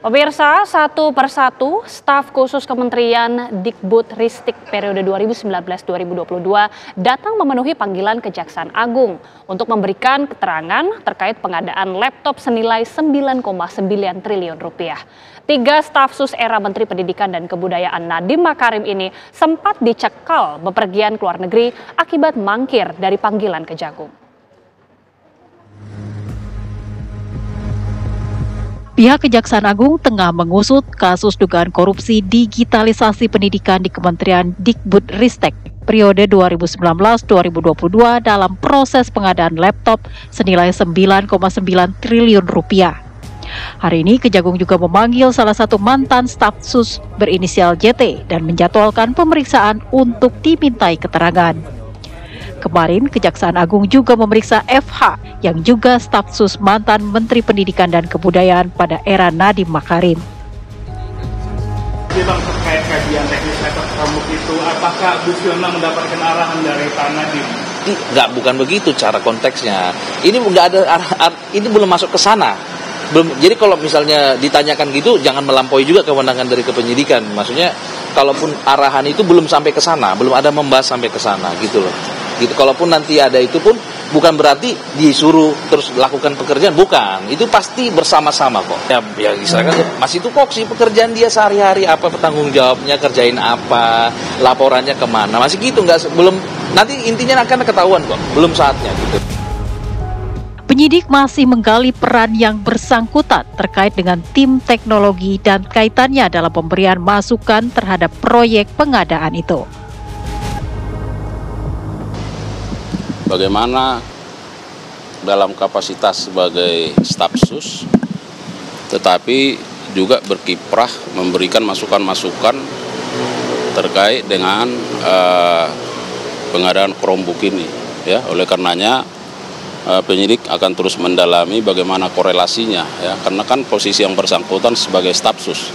Pemirsa, satu persatu staf khusus Kementerian Dikbudristek periode 2019-2022 datang memenuhi panggilan Kejaksaan Agung untuk memberikan keterangan terkait pengadaan laptop senilai 9,9 triliun rupiah. 3 staf sus era Menteri Pendidikan dan Kebudayaan Nadiem Makarim ini sempat dicekal bepergian ke luar negeri akibat mangkir dari panggilan Kejagung. Pihak Kejaksaan Agung tengah mengusut kasus dugaan korupsi digitalisasi pendidikan di Kementerian Dikbudristek periode 2019-2022 dalam proses pengadaan laptop senilai 9,9 triliun rupiah. Hari ini Kejagung juga memanggil salah satu mantan staf sus berinisial JT dan menjadwalkan pemeriksaan untuk dimintai keterangan. Kemarin, Kejaksaan Agung juga memeriksa FH yang juga staf sus mantan Menteri Pendidikan dan Kebudayaan pada era Nadiem Makarim. Bang, terkait kajian teknis laptop Chromebook itu, apakah Bu Fiona mendapatkan arahan dari Pak Nadiem? Enggak, bukan begitu cara konteksnya. Ini enggak ada ini belum masuk ke sana. Jadi kalau misalnya ditanyakan gitu, jangan melampaui juga kewenangan dari kepenyidikan. Maksudnya, kalaupun arahan itu belum sampai ke sana, belum ada membahas sampai ke sana, gitu loh. Gitu, kalaupun nanti ada itu pun bukan berarti disuruh terus lakukan pekerjaan, bukan. Itu pasti bersama-sama kok. Ya misalkan masih itu kok sih pekerjaan dia sehari-hari, apa bertanggung jawabnya, kerjain apa, laporannya kemana, masih gitu, belum, nanti intinya akan ketahuan kok, belum saatnya gitu. Penyidik masih menggali peran yang bersangkutan terkait dengan tim teknologi dan kaitannya dalam pemberian masukan terhadap proyek pengadaan itu. Bagaimana dalam kapasitas sebagai staf sus, tetapi juga berkiprah memberikan masukan-masukan terkait dengan pengadaan Chromebook ini. Ya, oleh karenanya penyidik akan terus mendalami bagaimana korelasinya, ya, karena kan posisi yang bersangkutan sebagai staf sus.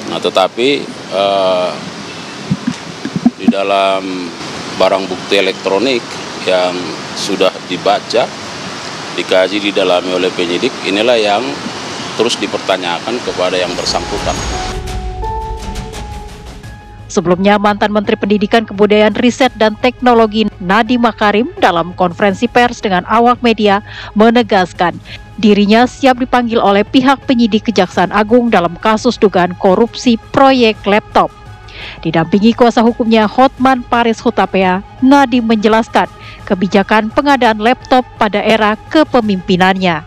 Nah, tetapi di dalam barang bukti elektronik yang sudah dibaca, dikaji, didalami oleh penyidik, inilah yang terus dipertanyakan kepada yang bersangkutan. Sebelumnya, mantan Menteri Pendidikan, Kebudayaan, Riset, dan Teknologi Nadiem Makarim dalam konferensi pers dengan awak media menegaskan dirinya siap dipanggil oleh pihak penyidik Kejaksaan Agung dalam kasus dugaan korupsi proyek laptop. Didampingi kuasa hukumnya Hotman Paris Hutapea, Nadiem menjelaskan kebijakan pengadaan laptop pada era kepemimpinannya.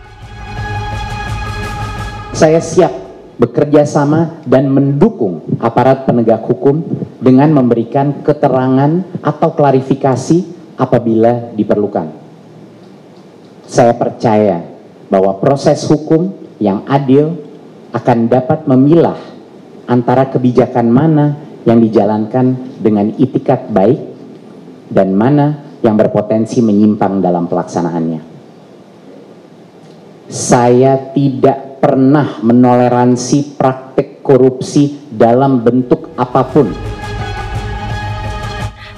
Saya siap bekerja sama dan mendukung aparat penegak hukum dengan memberikan keterangan atau klarifikasi apabila diperlukan. Saya percaya bahwa proses hukum yang adil akan dapat memilah antara kebijakan mana yang dijalankan dengan itikat baik dan mana yang berpotensi menyimpang dalam pelaksanaannya. Saya tidak pernah menoleransi praktik korupsi dalam bentuk apapun.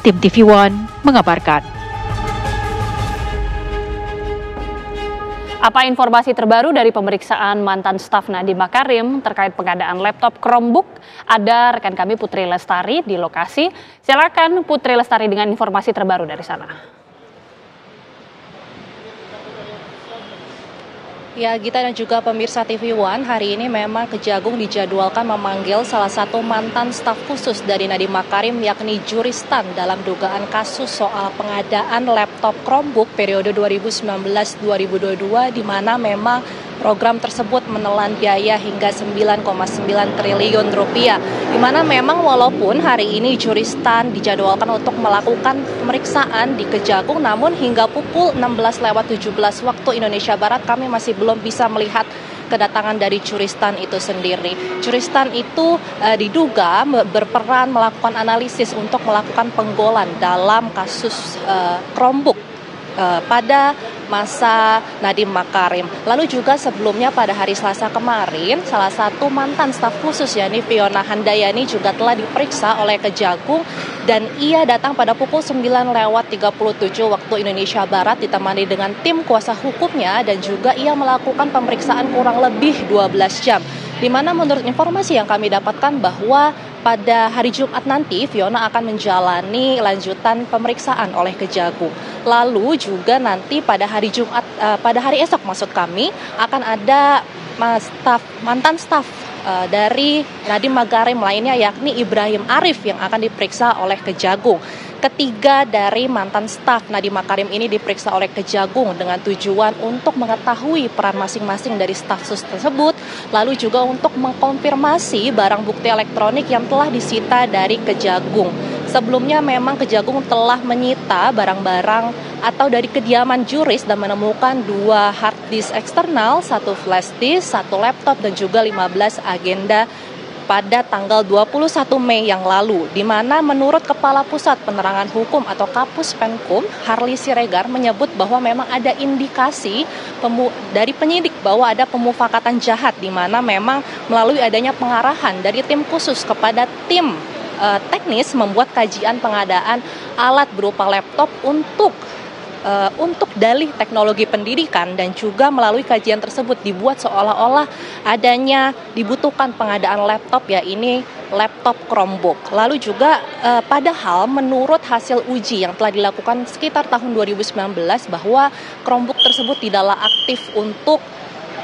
Tim TV One mengabarkan. Apa informasi terbaru dari pemeriksaan mantan staf Nadiem Makarim terkait pengadaan laptop Chromebook? Ada rekan kami Putri Lestari di lokasi. Silakan Putri Lestari dengan informasi terbaru dari sana. Ya, Gita dan juga pemirsa TV One, hari ini memang Kejagung dijadwalkan memanggil salah satu mantan staf khusus dari Nadiem Makarim, yakni Juristan, dalam dugaan kasus soal pengadaan laptop Chromebook periode 2019-2022, di mana memang program tersebut menelan biaya hingga 9,9 triliun rupiah. Di mana memang walaupun hari ini Juristan dijadwalkan untuk melakukan pemeriksaan di Kejagung, namun hingga pukul 16:17 waktu Indonesia Barat kami masih belum bisa melihat kedatangan dari Juristan itu sendiri. Juristan itu diduga berperan melakukan analisis untuk melakukan penggolan dalam kasus Chromebook pada masa Nadiem Makarim. Lalu juga sebelumnya pada hari Selasa kemarin, salah satu mantan staf khusus yakni Fiona Handayani juga telah diperiksa oleh Kejagung dan ia datang pada pukul 9:37 waktu Indonesia Barat ditemani dengan tim kuasa hukumnya dan juga ia melakukan pemeriksaan kurang lebih 12 jam. di mana menurut informasi yang kami dapatkan bahwa pada hari Jumat nanti Fiona akan menjalani lanjutan pemeriksaan oleh Kejagung. Lalu juga nanti pada hari Jumat, pada hari esok maksud kami, akan ada mantan staf dari Nadiem Makarim lainnya, yakni Ibrahim Arif yang akan diperiksa oleh Kejagung. Ketiga dari mantan staf Nadiem Makarim ini diperiksa oleh Kejagung dengan tujuan untuk mengetahui peran masing-masing dari staf sus tersebut, lalu juga untuk mengkonfirmasi barang bukti elektronik yang telah disita dari Kejagung. Sebelumnya memang Kejagung telah menyita barang-barang atau dari kediaman Juris dan menemukan 2 hard disk eksternal, 1 flash disk, 1 laptop dan juga 15 agenda pada tanggal 21 Mei yang lalu, di mana menurut Kepala Pusat Penerangan Hukum atau Kapus Penkum, Harli Siregar, menyebut bahwa memang ada indikasi dari penyidik bahwa ada pemufakatan jahat, di mana memang melalui adanya pengarahan dari tim khusus kepada tim teknis membuat kajian pengadaan alat berupa laptop untuk dalih teknologi pendidikan, dan juga melalui kajian tersebut dibuat seolah-olah adanya dibutuhkan pengadaan laptop, ya ini laptop Chromebook. Lalu juga padahal menurut hasil uji yang telah dilakukan sekitar tahun 2019 bahwa Chromebook tersebut tidaklah aktif untuk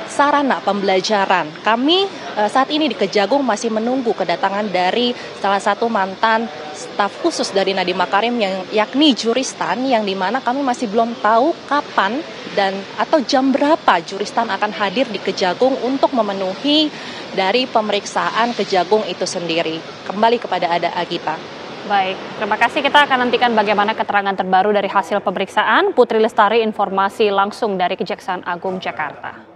sarana pembelajaran. Kami saat ini di Kejagung masih menunggu kedatangan dari salah satu mantan staf khusus dari Nadiem Makarim yakni Juristan, yang dimana kami masih belum tahu kapan dan atau jam berapa Juristan akan hadir di Kejagung untuk memenuhi dari pemeriksaan Kejagung itu sendiri. Kembali kepada Ada Agita. Baik, terima kasih. Kita akan nantikan bagaimana keterangan terbaru dari hasil pemeriksaan. Putri Lestari, informasi langsung dari Kejaksaan Agung Jakarta.